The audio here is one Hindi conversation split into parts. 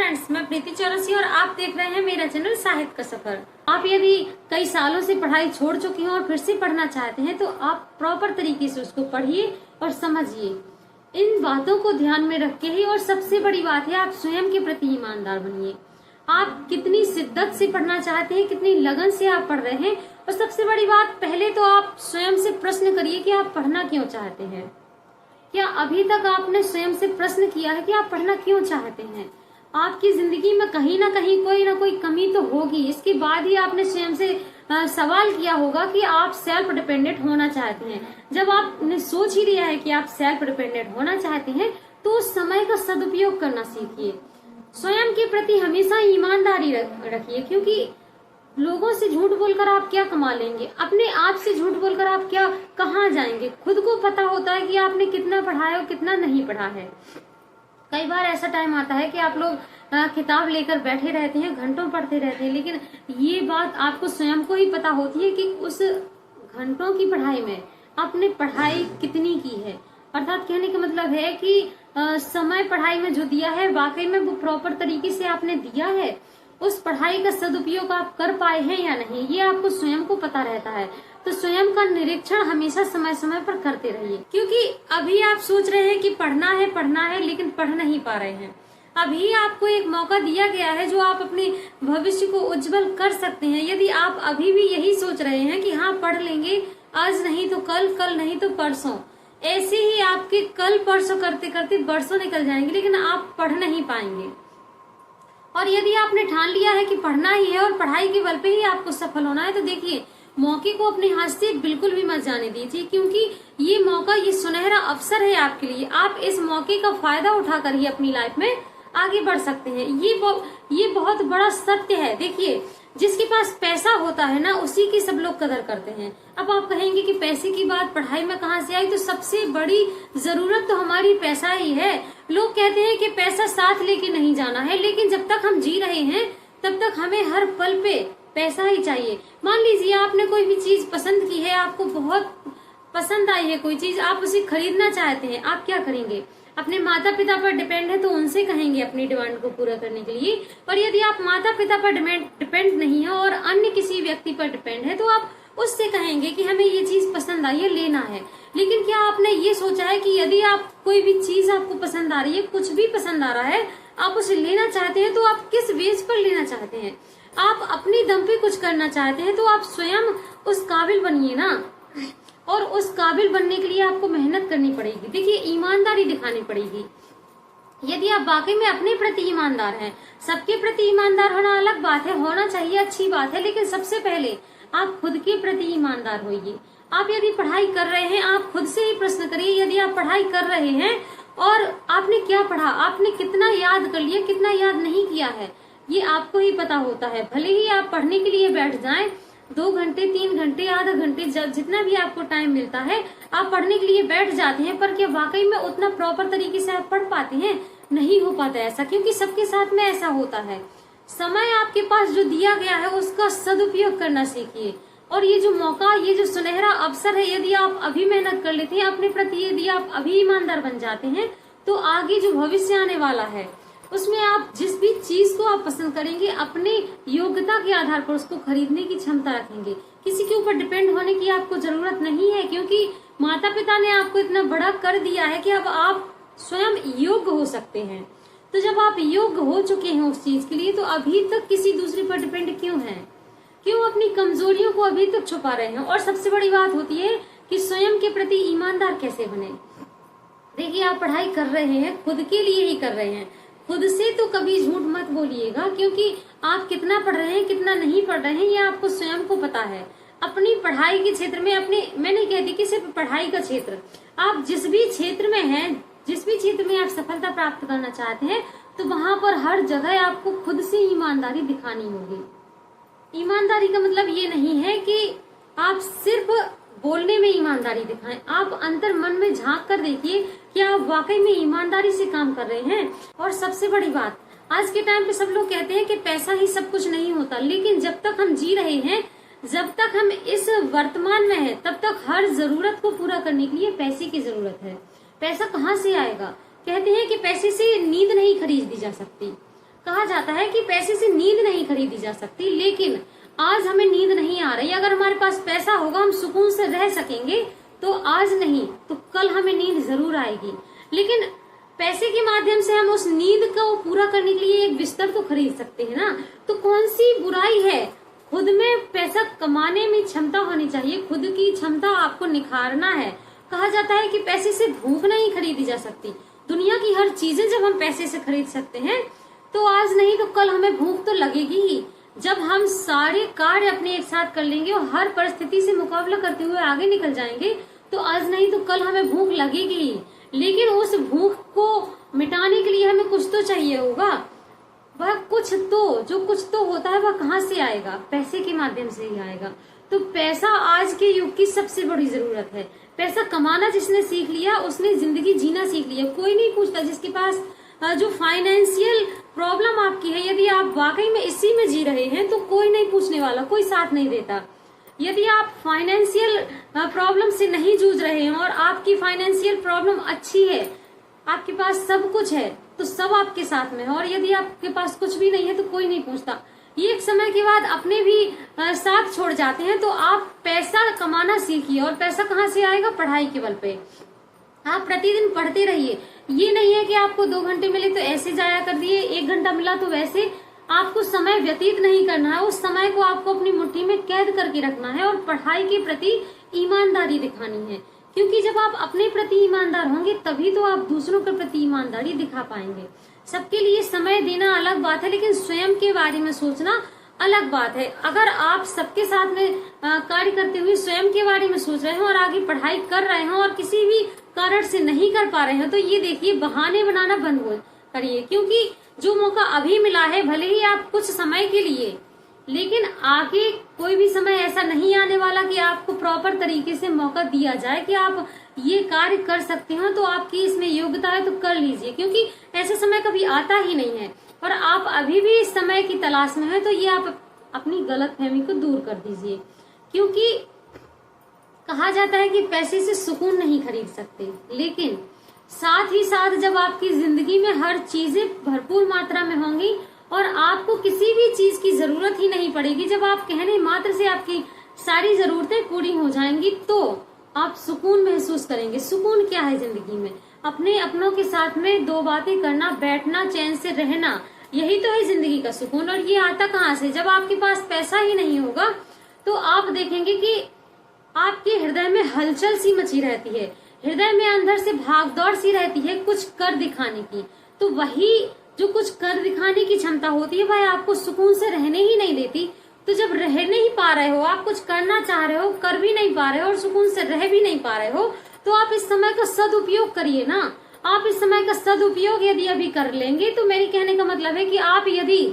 फ्रेंड्स, मैं प्रीति चौरसी और आप देख रहे हैं मेरा चैनल साहित्य का सफर। आप यदि कई सालों से पढ़ाई छोड़ चुके हैं और फिर से पढ़ना चाहते हैं तो आप प्रॉपर तरीके से उसको पढ़िए और समझिए। इन बातों को ध्यान में रख के ही, और सबसे बड़ी बात है, आप स्वयं के प्रति ईमानदार बनिए। आप कितनी शिद्दत से पढ़ना चाहते हैं, कितनी लगन से आप पढ़ रहे हैं, और सबसे बड़ी बात, पहले तो आप स्वयं से प्रश्न करिए कि आप पढ़ना क्यों चाहते हैं। क्या अभी तक आपने स्वयं से प्रश्न किया है कि आप पढ़ना क्यों चाहते हैं? आपकी जिंदगी में कहीं ना कहीं कोई ना कोई कमी तो होगी, इसके बाद ही आपने स्वयं से सवाल किया होगा कि आप सेल्फ डिपेंडेंट होना चाहते हैं। जब आपने सोच ही लिया है कि आप सेल्फ डिपेंडेंट होना चाहते हैं तो उस समय का सदुपयोग करना सीखिए। स्वयं के प्रति हमेशा ईमानदारी रखिए, क्योंकि लोगों से झूठ बोलकर आप क्या कमा लेंगे, अपने आप से झूठ बोलकर आप क्या कहाँ जाएंगे। खुद को पता होता है कि आपने कितना पढ़ा है और कितना नहीं पढ़ा है। कई बार ऐसा टाइम आता है कि आप लोग किताब लेकर बैठे रहते हैं, घंटों पढ़ते रहते हैं, लेकिन ये बात आपको स्वयं को ही पता होती है कि उस घंटों की पढ़ाई में आपने पढ़ाई कितनी की है। अर्थात कहने का मतलब है कि समय पढ़ाई में जो दिया है वाकई में वो प्रॉपर तरीके से आपने दिया है, उस पढ़ाई का सदुपयोग आप कर पाए हैं या नहीं, ये आपको स्वयं को पता रहता है। तो स्वयं का निरीक्षण हमेशा समय समय पर करते रहिए, क्योंकि अभी आप सोच रहे हैं कि पढ़ना है लेकिन पढ़ नहीं पा रहे हैं। अभी आपको एक मौका दिया गया है जो आप अपने भविष्य को उज्जवल कर सकते हैं। यदि आप अभी भी यही सोच रहे हैं कि हाँ पढ़ लेंगे, आज नहीं तो कल, कल नहीं तो परसों, ऐसे ही आपके कल परसों करते करते बरसों निकल जाएंगे, लेकिन आप पढ़ नहीं पाएंगे। और यदि आपने ठान लिया है कि पढ़ना ही है और पढ़ाई के बल पे ही आपको सफल होना है, तो देखिए, मौके को अपने हाथ से बिल्कुल भी मत जाने दीजिए, क्योंकि ये मौका, ये सुनहरा अवसर है आपके लिए। आप इस मौके का फायदा उठाकर ही अपनी लाइफ में आगे बढ़ सकते हैं। ये बहुत बड़ा सत्य है। देखिए, जिसके पास पैसा होता है ना, उसी की सब लोग कदर करते हैं। अब आप कहेंगे कि पैसे की बात पढ़ाई में कहाँ से आई, तो सबसे बड़ी जरूरत तो हमारी पैसा ही है। लोग कहते हैं कि पैसा साथ लेके नहीं जाना है, लेकिन जब तक हम जी रहे हैं तब तक हमें हर पल पे पैसा ही चाहिए। मान लीजिए आपने कोई भी चीज पसंद की है, आपको बहुत पसंद आई है कोई चीज, आप उसे खरीदना चाहते हैं, आप क्या करेंगे? अपने माता पिता पर डिपेंड है तो उनसे कहेंगे अपनी डिमांड को पूरा करने के लिए। और यदि आप माता पिता पर डिपेंड नहीं है और अन्य किसी व्यक्ति पर डिपेंड है तो आप उससे कहेंगे कि हमें ये चीज पसंद आई है, लेना है। लेकिन क्या आपने ये सोचा है कि यदि आप कोई भी चीज आपको पसंद आ रही है, कुछ भी पसंद आ रहा है, आप उसे लेना चाहते हैं, तो आप किस बेस पर लेना चाहते हैं? आप अपनी दम पे कुछ करना चाहते हैं तो आप स्वयं उस काबिल बनिए ना। और उस काबिल बनने के लिए आपको मेहनत करनी पड़ेगी। देखिए, ईमानदारी दिखानी पड़ेगी। यदि आप वाकई में अपने प्रति ईमानदार हैं, सबके प्रति ईमानदार होना अलग बात है, होना चाहिए, अच्छी बात है, लेकिन सबसे पहले आप खुद के प्रति ईमानदार होइए। आप यदि पढ़ाई कर रहे हैं, आप खुद से ही प्रश्न करिए, यदि आप पढ़ाई कर रहे हैं और आपने क्या पढ़ा, आपने कितना याद कर लिया, कितना याद नहीं किया है, ये आपको ही पता होता है। भले ही आप पढ़ने के लिए बैठ जाएं, 2 घंटे, 3 घंटे, आधा घंटे, जितना भी आपको टाइम मिलता है आप पढ़ने के लिए बैठ जाते हैं, पर क्या वाकई में उतना प्रॉपर तरीके से आप पढ़ पाते हैं? नहीं हो पाता ऐसा, क्योंकि सबके साथ में ऐसा होता है। समय आपके पास जो दिया गया है उसका सदुपयोग करना सीखिए। और ये जो मौका, ये जो सुनहरा अवसर है, यदि आप अभी मेहनत कर लेते हैं अपने प्रति, यदि आप अभी ईमानदार बन जाते हैं, तो आगे जो भविष्य आने वाला है उसमें आप जिस भी चीज को आप पसंद करेंगे, अपने योग्यता के आधार पर उसको खरीदने की क्षमता रखेंगे। किसी के ऊपर डिपेंड होने की आपको जरूरत नहीं है, क्योंकि माता पिता ने आपको इतना बड़ा कर दिया है कि अब आप स्वयं योग्य हो सकते हैं। तो जब आप योग्य हो चुके हैं उस चीज के लिए, तो अभी तक किसी दूसरे पर डिपेंड क्यों है? क्यों अपनी कमजोरियों को अभी तक छुपा रहे हैं? और सबसे बड़ी बात होती है कि स्वयं के प्रति ईमानदार कैसे बने। देखिए, आप पढ़ाई कर रहे हैं, खुद के लिए ही कर रहे हैं, खुद से तो कभी झूठ मत बोलिएगा, क्योंकि आप कितना पढ़ रहे हैं, कितना नहीं पढ़ रहे हैं, ये आपको स्वयं को पता है। अपनी पढ़ाई के क्षेत्र में, मैं नहीं कहती कि सिर्फ पढ़ाई का क्षेत्र, आप जिस भी क्षेत्र में हैं, जिस भी क्षेत्र में आप सफलता प्राप्त करना चाहते हैं, तो वहां पर हर जगह आपको खुद से ईमानदारी दिखानी होगी। ईमानदारी का मतलब ये नहीं है कि आप सिर्फ बोलने में ईमानदारी दिखाएं, आप अंतर मन में झांक कर देखिए कि आप वाकई में ईमानदारी से काम कर रहे हैं। और सबसे बड़ी बात, आज के टाइम पे सब लोग कहते हैं कि पैसा ही सब कुछ नहीं होता, लेकिन जब तक हम जी रहे हैं, जब तक हम इस वर्तमान में है, तब तक हर जरूरत को पूरा करने के लिए पैसे की जरूरत है। पैसा कहाँ से आएगा? कहते हैं कि पैसे से नींद नहीं खरीदी जा सकती, कहा जाता है कि पैसे से नींद नहीं खरीदी जा सकती, लेकिन आज हमें नींद नहीं आ रही, अगर हमारे पास पैसा होगा हम सुकून से रह सकेंगे, तो आज नहीं तो कल हमें नींद जरूर आएगी। लेकिन पैसे के माध्यम से हम उस नींद को पूरा करने के लिए एक बिस्तर तो खरीद सकते हैं ना। तो कौन सी बुराई है, खुद में पैसा कमाने में क्षमता होनी चाहिए, खुद की क्षमता आपको निखारना है। कहा जाता है कि पैसे से भूख नहीं खरीदी जा सकती। दुनिया की हर चीजें जब हम पैसे से खरीद सकते हैं, तो आज नहीं तो कल हमें भूख तो लगेगी ही। जब हम सारे कार्य अपने एक साथ कर लेंगे और हर परिस्थिति से मुकाबला करते हुए आगे निकल जाएंगे, तो आज नहीं तो कल हमें भूख लगेगी ही। लेकिन उस भूख को मिटाने के लिए हमें कुछ तो चाहिए होगा। वह कुछ तो, जो कुछ तो होता है, वह कहाँ से आएगा? पैसे के माध्यम से ही आएगा। तो पैसा आज के युग की सबसे बड़ी जरूरत है। पैसा कमाना जिसने सीख लिया, उसने जिंदगी जीना सीख लिया। कोई नहीं पूछता जिसके पास जो फाइनेंशियल प्रॉब्लम आपकी है, यदि आप वाकई में इसी में जी रहे हैं, तो कोई नहीं पूछने वाला, कोई साथ नहीं देता। यदि आप फाइनेंशियल प्रॉब्लम से नहीं जूझ रहे हैं और आपकी फाइनेंशियल प्रॉब्लम अच्छी है, आपके पास सब कुछ है, तो सब आपके साथ में है। और यदि आपके पास कुछ भी नहीं है, तो कोई नहीं पूछता। ये एक समय के बाद अपने भी साथ छोड़ जाते हैं। तो आप पैसा कमाना सीखिए। और पैसा कहाँ से आएगा? पढ़ाई के बल पे। आप प्रतिदिन पढ़ते रहिए। ये नहीं है कि आपको 2 घंटे मिले तो ऐसे जाया कर दिए, 1 घंटा मिला तो वैसे। आपको समय व्यतीत नहीं करना है, उस समय को आपको अपनी मुट्ठी में कैद करके रखना है और पढ़ाई के प्रति ईमानदारी दिखानी है। क्योंकि जब आप अपने प्रति ईमानदार होंगे, तभी तो आप दूसरों के प्रति ईमानदारी दिखा पाएंगे। सबके लिए समय देना अलग बात है, लेकिन स्वयं के बारे में सोचना अलग बात है। अगर आप सबके साथ में कार्य करते हुए स्वयं के बारे में सोच रहे हैं और आगे पढ़ाई कर रहे हैं और किसी भी कारण से नहीं कर पा रहे हैं, तो ये देखिए, बहाने बनाना बंद करिए। क्योंकि जो मौका अभी मिला है, भले ही आप कुछ समय के लिए, लेकिन आगे कोई भी समय ऐसा नहीं आने वाला कि आपको प्रॉपर तरीके से मौका दिया जाए कि आप ये कार्य कर सकते हो, तो आपकी इसमें योग्यता है तो कर लीजिए। क्योंकि ऐसा समय कभी आता ही नहीं है और आप अभी भी इस समय की तलाश में है, तो ये आप अपनी गलतफहमी को दूर कर दीजिए। क्योंकि कहा जाता है कि पैसे से सुकून नहीं खरीद सकते, लेकिन साथ ही साथ जब आपकी जिंदगी में हर चीजें भरपूर मात्रा में होंगी और आपको किसी भी चीज की जरूरत ही नहीं पड़ेगी, जब आप कहने मात्र से आपकी सारी जरूरतें पूरी हो जाएंगी, तो आप सुकून महसूस करेंगे। सुकून क्या है जिंदगी में? अपने अपनों के साथ में 2 बातें करना, बैठना, चैन से रहना, यही तो है जिंदगी का सुकून। और ये आता कहाँ से? जब आपके पास पैसा ही नहीं होगा, तो आप देखेंगे कि आपके हृदय में हलचल सी मची रहती है, हृदय में अंदर से भागदौड़ सी रहती है कुछ कर दिखाने की। तो वही जो कुछ कर दिखाने की क्षमता होती है, वह आपको सुकून से रहने ही नहीं देती। तो जब रह नहीं पा रहे हो, आप कुछ करना चाह रहे हो, कर भी नहीं पा रहे हो और सुकून से रह भी नहीं पा रहे हो, तो आप इस समय का सदुपयोग करिए ना। आप इस समय का सदुपयोग यदि अभी कर लेंगे, तो मेरी कहने का मतलब है कि आप यदि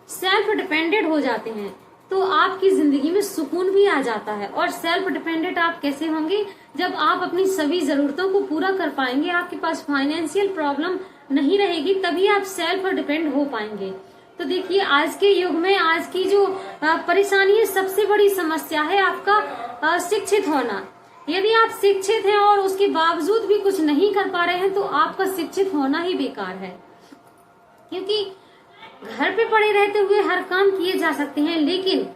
सेल्फ डिपेंडेंट हो जाते हैं, तो आपकी जिंदगी में सुकून भी आ जाता है। और सेल्फ डिपेंडेंट आप कैसे होंगे? जब आप अपनी सभी जरूरतों को पूरा कर पाएंगे, आपके पास फाइनेंशियल प्रॉब्लम नहीं रहेगी, तभी आप सेल्फ डिपेंड हो पाएंगे। तो देखिए, आज के युग में आज की जो परेशानी है, सबसे बड़ी समस्या है आपका शिक्षित होना। यदि आप शिक्षित हैं और उसके बावजूद भी कुछ नहीं कर पा रहे हैं, तो आपका शिक्षित होना ही बेकार है। क्योंकि घर पे पड़े रहते हुए हर काम किए जा सकते हैं, लेकिन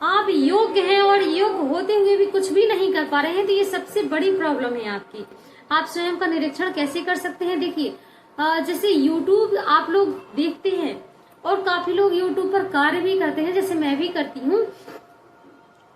आप योग्य हैं और योग्य होते हुए भी कुछ भी नहीं कर पा रहे हैं, तो ये सबसे बड़ी प्रॉब्लम है आपकी। आप स्वयं का निरीक्षण कैसे कर सकते हैं? देखिए, जैसे YouTube आप लोग देखते हैं और काफी लोग YouTube पर कार्य भी करते हैं, जैसे मैं भी करती हूँ।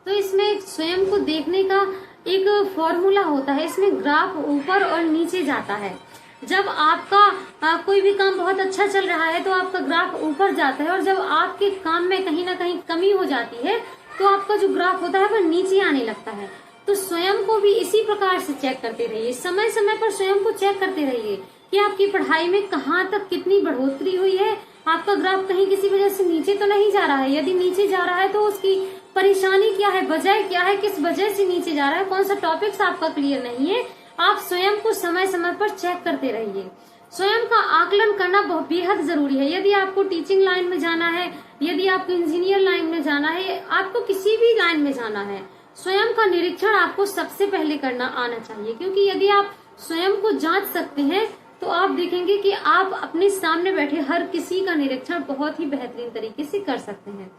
तो इसमें स्वयं को देखने का एक फॉर्मूला होता है। इसमें ग्राफ ऊपर और नीचे जाता है। जब आपका कोई भी काम बहुत अच्छा चल रहा है, तो आपका ग्राफ ऊपर जाता है, और जब आपके काम में कहीं ना कहीं कमी हो जाती है, तो आपका जो ग्राफ होता है वह नीचे आने लगता है। तो स्वयं को भी इसी प्रकार से चेक करते रहिए। समय समय पर स्वयं को चेक करते रहिए कि आपकी पढ़ाई में कहाँ तक कितनी बढ़ोतरी हुई है। आपका ग्राफ कहीं किसी वजह से नीचे तो नहीं जा रहा है। यदि नीचे जा रहा है, तो उसकी परेशानी क्या है, वजह क्या है, किस वजह से नीचे जा रहा है, कौन सा टॉपिक्स आपका क्लियर नहीं है। आप स्वयं को समय समय पर चेक करते रहिए। स्वयं का आकलन करना बहुत बेहद जरूरी है। यदि आपको टीचिंग लाइन में जाना है, यदि आपको इंजीनियर लाइन में जाना है, आपको किसी भी लाइन में जाना है, स्वयं का निरीक्षण आपको सबसे पहले करना आना चाहिए। क्योंकि यदि आप स्वयं को जांच सकते हैं, तो आप देखेंगे कि आप अपने सामने बैठे हर किसी का निरीक्षण बहुत ही बेहतरीन तरीके से कर सकते हैं।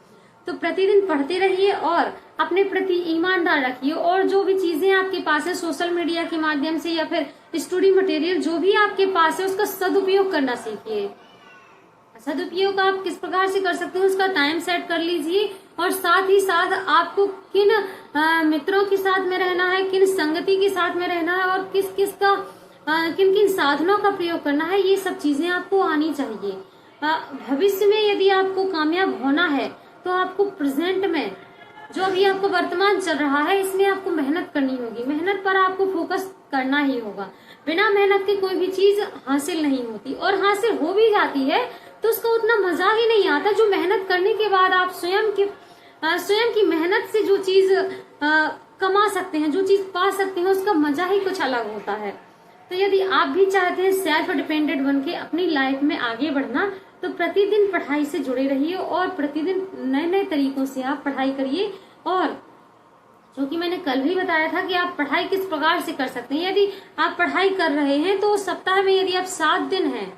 तो प्रतिदिन पढ़ते रहिए और अपने प्रति ईमानदार रखिए, और जो भी चीजें आपके पास है सोशल मीडिया के माध्यम से या फिर स्टडी मटेरियल जो भी आपके पास है उसका सदुपयोग करना सीखिए। सदुपयोग आप किस प्रकार से कर सकते हैं उसका टाइम सेट कर लीजिए, और साथ ही साथ आपको किन मित्रों के साथ में रहना है, किन संगति के साथ में रहना है, और किन किन साधनों का प्रयोग करना है, ये सब चीजें आपको आनी चाहिए। भविष्य में यदि आपको कामयाब होना है तो आपको प्रेजेंट में जो अभी आपको वर्तमान चल रहा है इसमें आपको मेहनत करनी होगी, मेहनत पर आपको फोकस करना ही होगा। बिना मेहनत के कोई भी चीज हासिल नहीं होती, और हासिल हो भी जाती है तो उसका उतना मजा ही नहीं आता जो मेहनत करने के बाद आप स्वयं की मेहनत से जो चीज कमा सकते हैं, जो चीज पा सकते हैं, उसका मजा ही कुछ अलग होता है। तो यदि आप भी चाहते हैं सेल्फ डिपेंडेंट बन के अपनी लाइफ में आगे बढ़ना, तो प्रतिदिन पढ़ाई से जुड़े रहिए और प्रतिदिन नए नए तरीकों से आप पढ़ाई करिए। और जो कि मैंने कल भी बताया था कि आप पढ़ाई किस प्रकार से कर सकते हैं। यदि आप पढ़ाई कर रहे हैं तो सप्ताह में यदि आप 7 दिन हैं,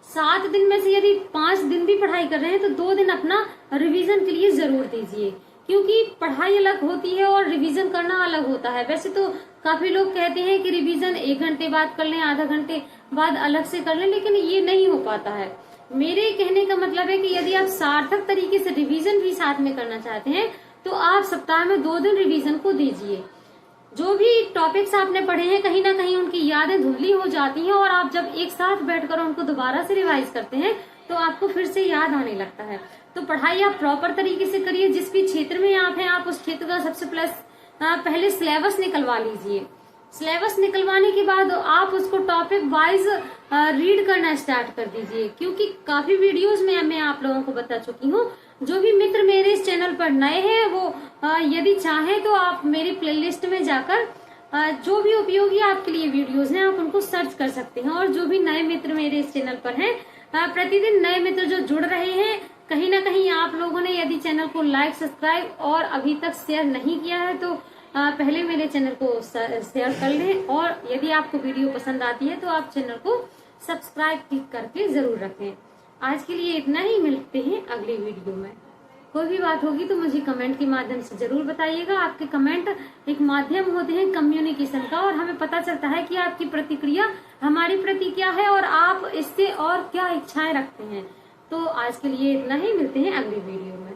7 दिन में से यदि 5 दिन भी पढ़ाई कर रहे हैं तो 2 दिन अपना रिवीजन के लिए जरूर दीजिए, क्योंकि पढ़ाई अलग होती है और रिवीजन करना अलग होता है। वैसे तो काफी लोग कहते हैं कि रिवीजन 1 घंटे बाद कर लें, आधा घंटे बाद अलग से कर लें, लेकिन ये नहीं हो पाता है। मेरे कहने का मतलब है कि यदि आप सार्थक तरीके से रिवीजन भी साथ में करना चाहते हैं तो आप सप्ताह में 2 दिन रिवीजन को दीजिए। जो भी टॉपिक्स आपने पढ़े हैं कहीं ना कहीं उनकी यादें धुंधली हो जाती हैं, और आप जब एक साथ बैठकर उनको दोबारा से रिवाइज करते हैं तो आपको फिर से याद आने लगता है। तो पढ़ाई आप प्रॉपर तरीके से करिए। जिस भी क्षेत्र में आप हैं आप उस क्षेत्र का सबसे पहले सिलेबस निकलवा लीजिए। सिलेबस निकलवाने के बाद आप उसको टॉपिक वाइज रीड करना स्टार्ट कर दीजिए, क्योंकि काफी वीडियोस में मैं आप लोगों को बता चुकी हूँ। जो भी मित्र मेरे इस चैनल पर नए हैं वो यदि चाहें तो आप मेरी प्लेलिस्ट में जाकर जो भी उपयोगी आपके लिए वीडियोस हैं आप उनको सर्च कर सकते हैं। और जो भी नए मित्र मेरे इस चैनल पर हैं, प्रतिदिन नए मित्र जो जुड़ रहे हैं, कहीं ना कहीं आप लोगों ने यदि चैनल को लाइक, सब्सक्राइब और अभी तक शेयर नहीं किया है तो पहले मेरे चैनल को शेयर कर लें, और यदि आपको वीडियो पसंद आती है तो आप चैनल को सब्सक्राइब क्लिक करके जरूर रखें। आज के लिए इतना ही, मिलते हैं अगली वीडियो में। कोई भी बात होगी तो मुझे कमेंट के माध्यम से जरूर बताइएगा। आपके कमेंट एक माध्यम होते हैं कम्युनिकेशन का, और हमें पता चलता है कि आपकी प्रतिक्रिया हमारी प्रति क्या है और आप इससे और क्या इच्छाएं रखते हैं। तो आज के लिए इतना ही, मिलते हैं अगली वीडियो में।